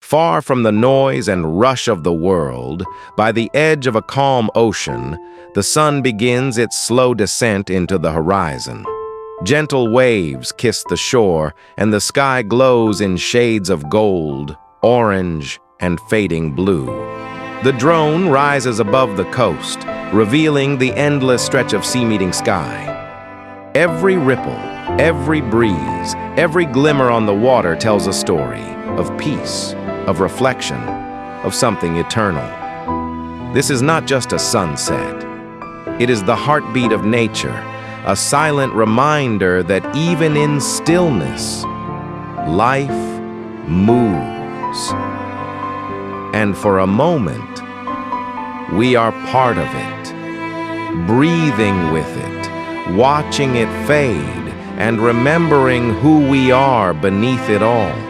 Far from the noise and rush of the world, by the edge of a calm ocean, the sun begins its slow descent into the horizon. Gentle waves kiss the shore, and the sky glows in shades of gold, orange, and fading blue. The drone rises above the coast, revealing the endless stretch of sea-meeting sky. Every ripple, every breeze, every glimmer on the water tells a story of peace, of reflection, of something eternal. This is not just a sunset. It is the heartbeat of nature, a silent reminder that even in stillness, life moves. And for a moment, we are part of it, breathing with it, watching it fade, and remembering who we are beneath it all.